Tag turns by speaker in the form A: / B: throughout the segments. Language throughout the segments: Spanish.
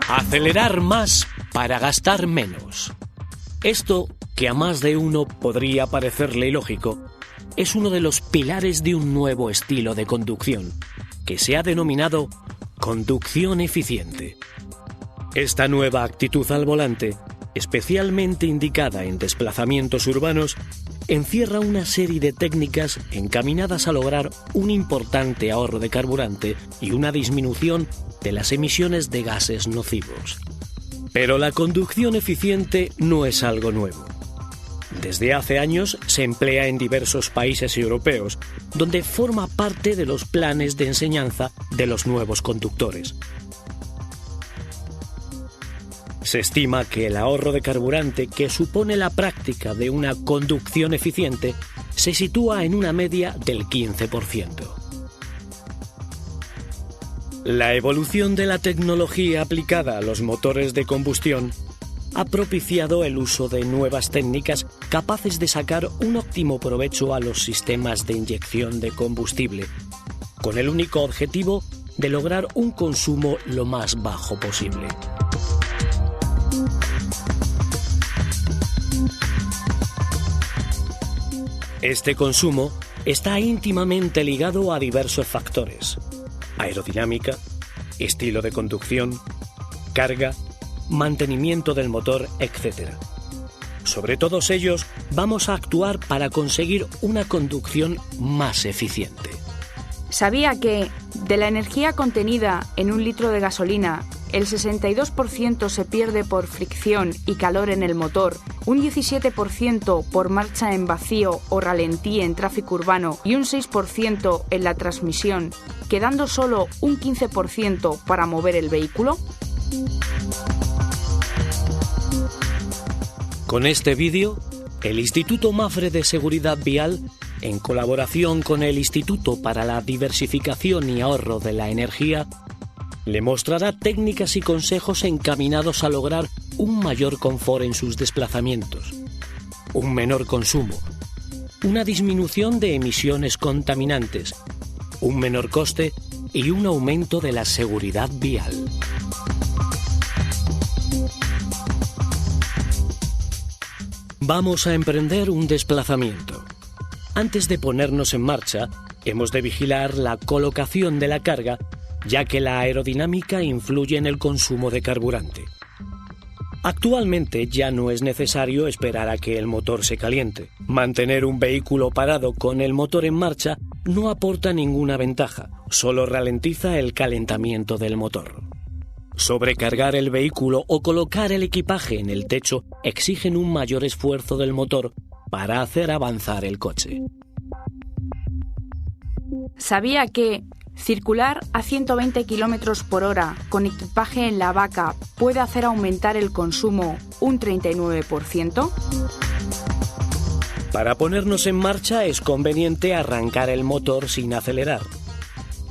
A: Acelerar más para gastar menos. Esto, que a más de uno podría parecerle ilógico, es uno de los pilares de un nuevo estilo de conducción, que se ha denominado conducción eficiente. Esta nueva actitud al volante, especialmente indicada en desplazamientos urbanos, encierra una serie de técnicas encaminadas a lograr un importante ahorro de carburante y una disminución de las emisiones de gases nocivos. Pero la conducción eficiente no es algo nuevo. Desde hace años se emplea en diversos países europeos, donde forma parte de los planes de enseñanza de los nuevos conductores. Se estima que el ahorro de carburante que supone la práctica de una conducción eficiente se sitúa en una media del 15%. La evolución de la tecnología aplicada a los motores de combustión ha propiciado el uso de nuevas técnicas capaces de sacar un óptimo provecho a los sistemas de inyección de combustible, con el único objetivo de lograr un consumo lo más bajo posible. Este consumo está íntimamente ligado a diversos factores: aerodinámica, estilo de conducción, carga, mantenimiento del motor, etc. Sobre todos ellos vamos a actuar para conseguir una conducción más eficiente.
B: ¿Sabía que de la energía contenida en 1 litro de gasolina, el 62% se pierde por fricción y calor en el motor, un 17% por marcha en vacío o ralentí en tráfico urbano y un 6% en la transmisión, quedando solo un 15% para mover el vehículo?
A: Con este vídeo, el Instituto Mafre de Seguridad Vial, en colaboración con el Instituto para la Diversificación y Ahorro de la Energía, le mostrará técnicas y consejos encaminados a lograr un mayor confort en sus desplazamientos, un menor consumo, una disminución de emisiones contaminantes, un menor coste y un aumento de la seguridad vial. Vamos a emprender un desplazamiento. Antes de ponernos en marcha, hemos de vigilar la colocación de la carga, ya que la aerodinámica influye en el consumo de carburante. Actualmente ya no es necesario esperar a que el motor se caliente. Mantener un vehículo parado con el motor en marcha no aporta ninguna ventaja, solo ralentiza el calentamiento del motor. Sobrecargar el vehículo o colocar el equipaje en el techo exigen un mayor esfuerzo del motor para hacer avanzar el coche.
B: ¿Sabía que circular a 120 km por hora con equipaje en la vaca puede hacer aumentar el consumo un 39%?
A: Para ponernos en marcha es conveniente arrancar el motor sin acelerar.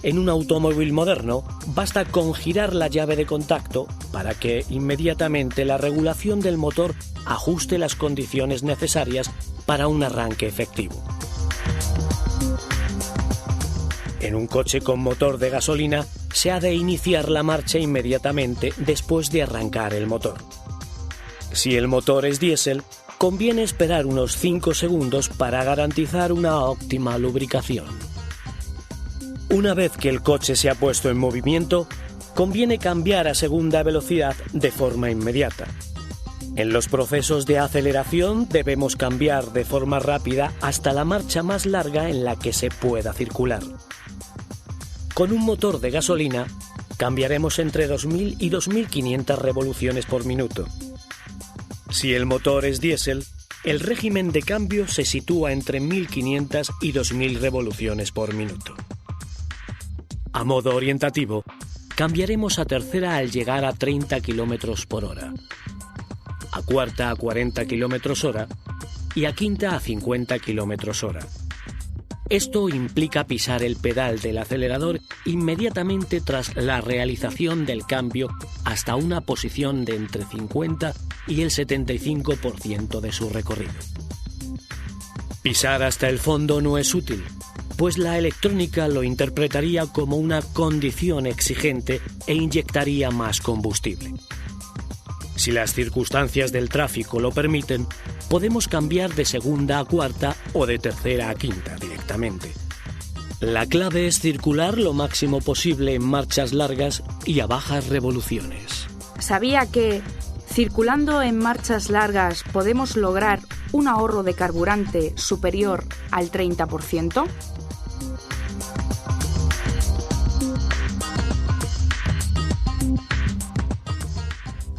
A: En un automóvil moderno basta con girar la llave de contacto para que inmediatamente la regulación del motor ajuste las condiciones necesarias para un arranque efectivo. En un coche con motor de gasolina se ha de iniciar la marcha inmediatamente después de arrancar el motor. Si el motor es diésel, conviene esperar unos 5 segundos para garantizar una óptima lubricación. Una vez que el coche se ha puesto en movimiento, conviene cambiar a segunda velocidad de forma inmediata. En los procesos de aceleración debemos cambiar de forma rápida hasta la marcha más larga en la que se pueda circular. Con un motor de gasolina, cambiaremos entre 2.000 y 2.500 revoluciones por minuto. Si el motor es diésel, el régimen de cambio se sitúa entre 1.500 y 2.000 revoluciones por minuto. A modo orientativo, cambiaremos a tercera al llegar a 30 km por hora, a cuarta a 40 km hora y a quinta a 50 km hora. Esto implica pisar el pedal del acelerador inmediatamente tras la realización del cambio hasta una posición de entre 50 y el 75% de su recorrido. Pisar hasta el fondo no es útil, pues la electrónica lo interpretaría como una condición exigente e inyectaría más combustible. Si las circunstancias del tráfico lo permiten, podemos cambiar de segunda a cuarta o de tercera a quinta directamente. La clave es circular lo máximo posible en marchas largas y a bajas revoluciones.
B: ¿Sabía que, circulando en marchas largas, podemos lograr un ahorro de carburante superior al 30%?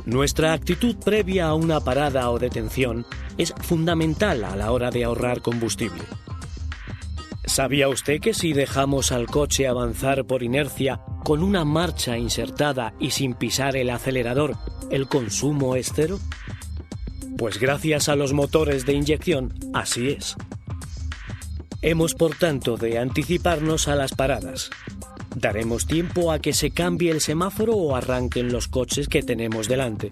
A: Nuestra actitud previa a una parada o detención es fundamental a la hora de ahorrar combustible. ¿Sabía usted que si dejamos al coche avanzar por inercia con una marcha insertada y sin pisar el acelerador, el consumo es cero? Pues gracias a los motores de inyección, así es. Hemos, por tanto, de anticiparnos a las paradas. Daremos tiempo a que se cambie el semáforo o arranquen los coches que tenemos delante.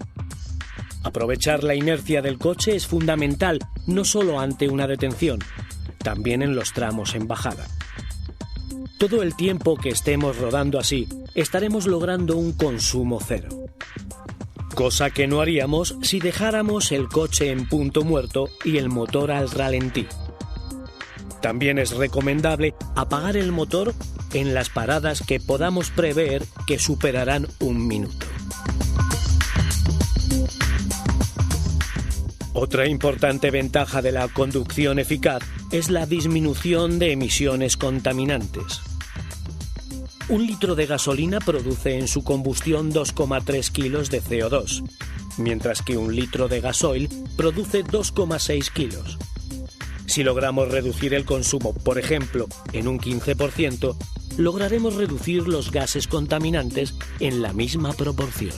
A: Aprovechar la inercia del coche es fundamental, no solo ante una detención, también en los tramos en bajada. Todo el tiempo que estemos rodando así, estaremos logrando un consumo cero. Cosa que no haríamos si dejáramos el coche en punto muerto y el motor al ralentí. También es recomendable apagar el motor en las paradas que podamos prever que superarán 1 minuto. Otra importante ventaja de la conducción eficaz es la disminución de emisiones contaminantes. 1 litro de gasolina produce en su combustión 2,3 kilos de CO2, mientras que 1 litro de gasoil produce 2,6 kilos. Si logramos reducir el consumo, por ejemplo, en un 15%, lograremos reducir los gases contaminantes en la misma proporción.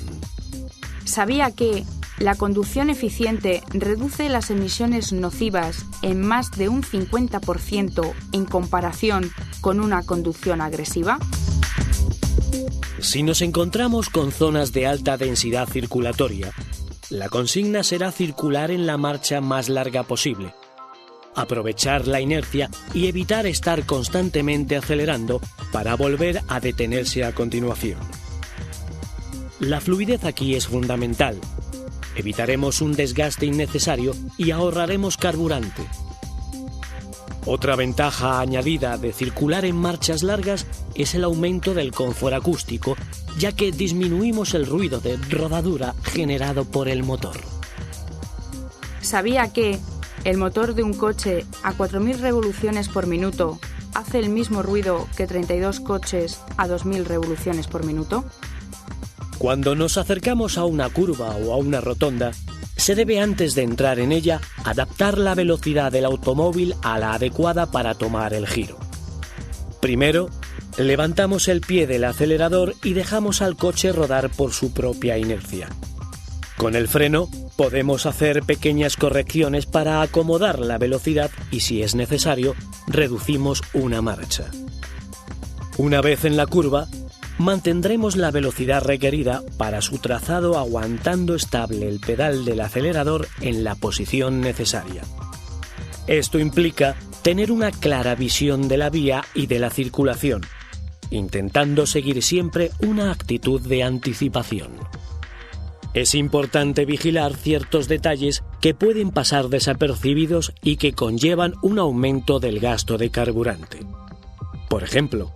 B: ¿Sabía que la conducción eficiente reduce las emisiones nocivas en más de un 50% en comparación con una conducción agresiva?
A: Si nos encontramos con zonas de alta densidad circulatoria, la consigna será circular en la marcha más larga posible, aprovechar la inercia y evitar estar constantemente acelerando para volver a detenerse a continuación. La fluidez aquí es fundamental. Evitaremos un desgaste innecesario y ahorraremos carburante. Otra ventaja añadida de circular en marchas largas es el aumento del confort acústico, ya que disminuimos el ruido de rodadura generado por el motor.
B: ¿Sabía que el motor de un coche a 4.000 revoluciones por minuto hace el mismo ruido que 32 coches a 2.000 revoluciones por minuto?
A: Cuando nos acercamos a una curva o a una rotonda, se debe, antes de entrar en ella, adaptar la velocidad del automóvil a la adecuada para tomar el giro. Primero, levantamos el pie del acelerador y dejamos al coche rodar por su propia inercia. Con el freno podemos hacer pequeñas correcciones para acomodar la velocidad y, si es necesario, reducimos una marcha. Una vez en la curva, mantendremos la velocidad requerida para su trazado aguantando estable el pedal del acelerador en la posición necesaria. Esto implica tener una clara visión de la vía y de la circulación, intentando seguir siempre una actitud de anticipación. Es importante vigilar ciertos detalles que pueden pasar desapercibidos y que conllevan un aumento del gasto de carburante. Por ejemplo,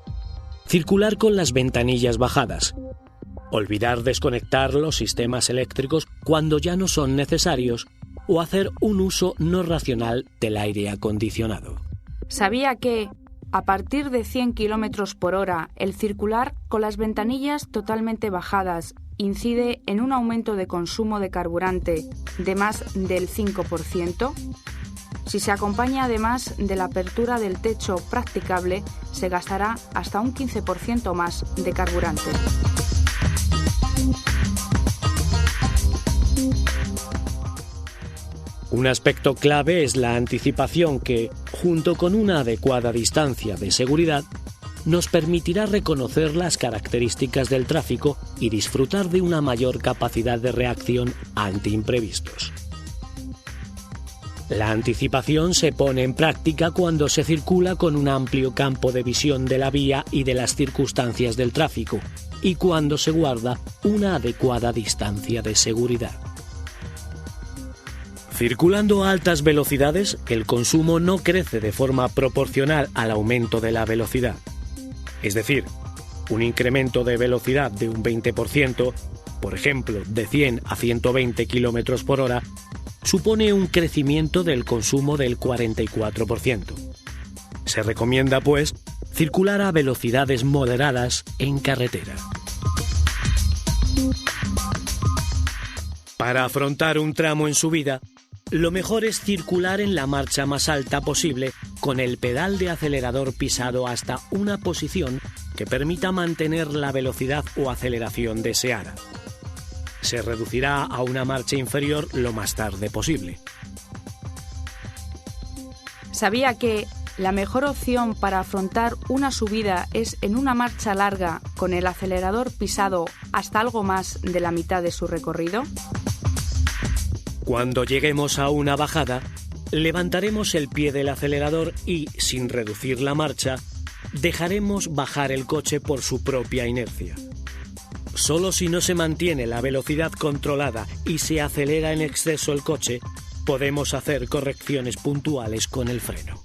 A: circular con las ventanillas bajadas, olvidar desconectar los sistemas eléctricos cuando ya no son necesarios o hacer un uso no racional del aire acondicionado.
B: ¿Sabía que, a partir de 100 km por hora, el circular con las ventanillas totalmente bajadas incide en un aumento de consumo de carburante de más del 5%? Si se acompaña además de la apertura del techo practicable, se gastará hasta un 15% más de carburante.
A: Un aspecto clave es la anticipación que, junto con una adecuada distancia de seguridad, nos permitirá reconocer las características del tráfico y disfrutar de una mayor capacidad de reacción ante imprevistos. La anticipación se pone en práctica cuando se circula con un amplio campo de visión de la vía y de las circunstancias del tráfico, y cuando se guarda una adecuada distancia de seguridad. Circulando a altas velocidades, el consumo no crece de forma proporcional al aumento de la velocidad. Es decir, un incremento de velocidad de un 20%, por ejemplo, de 100 a 120 km por hora, supone un crecimiento del consumo del 44%. Se recomienda, pues, circular a velocidades moderadas en carretera. Para afrontar un tramo en subida, lo mejor es circular en la marcha más alta posible con el pedal de acelerador pisado hasta una posición que permita mantener la velocidad o aceleración deseada. Se reducirá a una marcha inferior lo más tarde posible.
B: ¿Sabía que la mejor opción para afrontar una subida es en una marcha larga con el acelerador pisado hasta algo más de la mitad de su recorrido?
A: Cuando lleguemos a una bajada, levantaremos el pie del acelerador y, sin reducir la marcha, dejaremos bajar el coche por su propia inercia. Solo si no se mantiene la velocidad controlada y se acelera en exceso el coche, podemos hacer correcciones puntuales con el freno.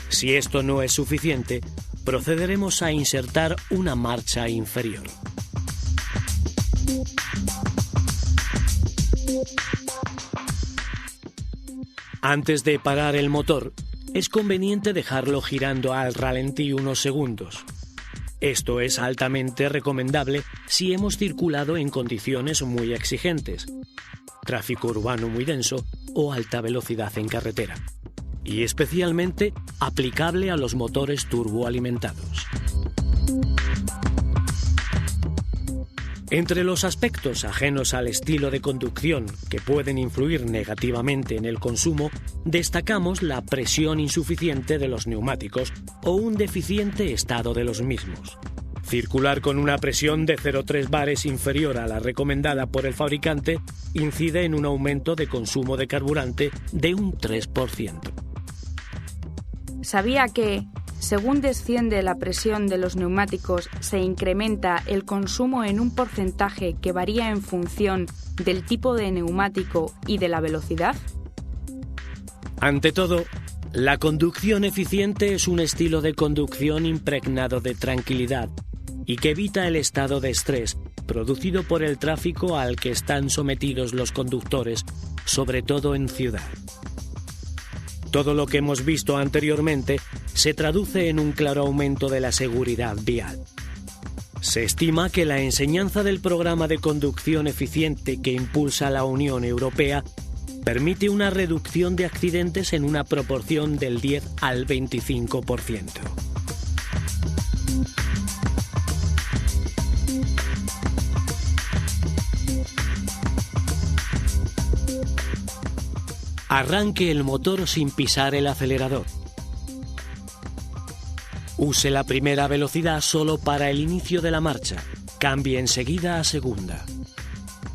A: Si esto no es suficiente, procederemos a insertar una marcha inferior. Antes de parar el motor, es conveniente dejarlo girando al ralentí unos segundos. Esto es altamente recomendable si hemos circulado en condiciones muy exigentes, tráfico urbano muy denso o alta velocidad en carretera, y especialmente aplicable a los motores turboalimentados. Entre los aspectos ajenos al estilo de conducción que pueden influir negativamente en el consumo, destacamos la presión insuficiente de los neumáticos o un deficiente estado de los mismos. Circular con una presión de 0,3 bares inferior a la recomendada por el fabricante incide en un aumento de consumo de carburante de un 3%.
B: ¿Sabía que, según desciende la presión de los neumáticos, se incrementa el consumo en un porcentaje que varía en función del tipo de neumático y de la velocidad?
A: Ante todo, la conducción eficiente es un estilo de conducción impregnado de tranquilidad y que evita el estado de estrés producido por el tráfico al que están sometidos los conductores, sobre todo en ciudad. Todo lo que hemos visto anteriormente se traduce en un claro aumento de la seguridad vial. Se estima que la enseñanza del programa de conducción eficiente que impulsa la Unión Europea permite una reducción de accidentes en una proporción del 10 al 25%. Arranque el motor sin pisar el acelerador. Use la primera velocidad solo para el inicio de la marcha. Cambie enseguida a segunda.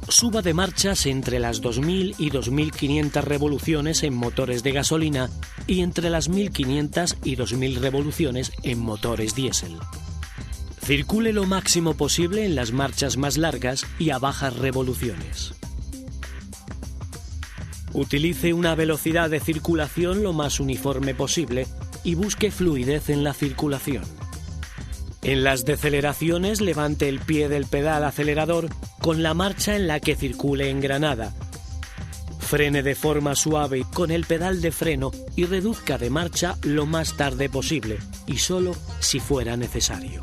A: Suba de marchas entre las 2.000 y 2.500 revoluciones en motores de gasolina y entre las 1.500 y 2.000 revoluciones en motores diésel. Circule lo máximo posible en las marchas más largas y a bajas revoluciones. Utilice una velocidad de circulación lo más uniforme posible y busque fluidez en la circulación. En las deceleraciones levante el pie del pedal acelerador con la marcha en la que circule en granada. Frene de forma suave con el pedal de freno y reduzca de marcha lo más tarde posible y solo si fuera necesario.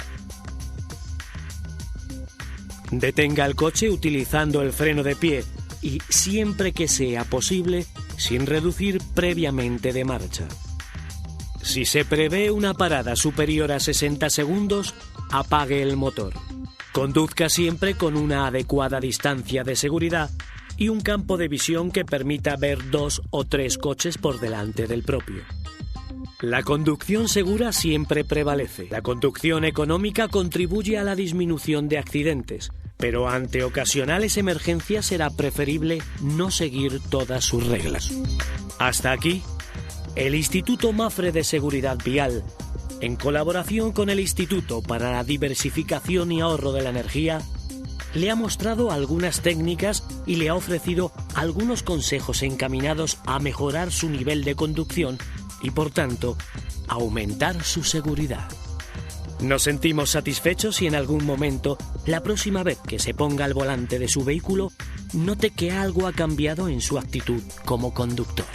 A: Detenga el coche utilizando el freno de pie y, siempre que sea posible, sin reducir previamente de marcha. Si se prevé una parada superior a 60 segundos, apague el motor. Conduzca siempre con una adecuada distancia de seguridad y un campo de visión que permita ver 2 o 3 coches por delante del propio. La conducción segura siempre prevalece. La conducción económica contribuye a la disminución de accidentes, pero ante ocasionales emergencias será preferible no seguir todas sus reglas. Hasta aquí, el Instituto Mapfre de Seguridad Vial, en colaboración con el Instituto para la Diversificación y Ahorro de la Energía, le ha mostrado algunas técnicas y le ha ofrecido algunos consejos encaminados a mejorar su nivel de conducción y, por tanto, aumentar su seguridad. Nos sentimos satisfechos si en algún momento, la próxima vez que se ponga al volante de su vehículo, note que algo ha cambiado en su actitud como conductor.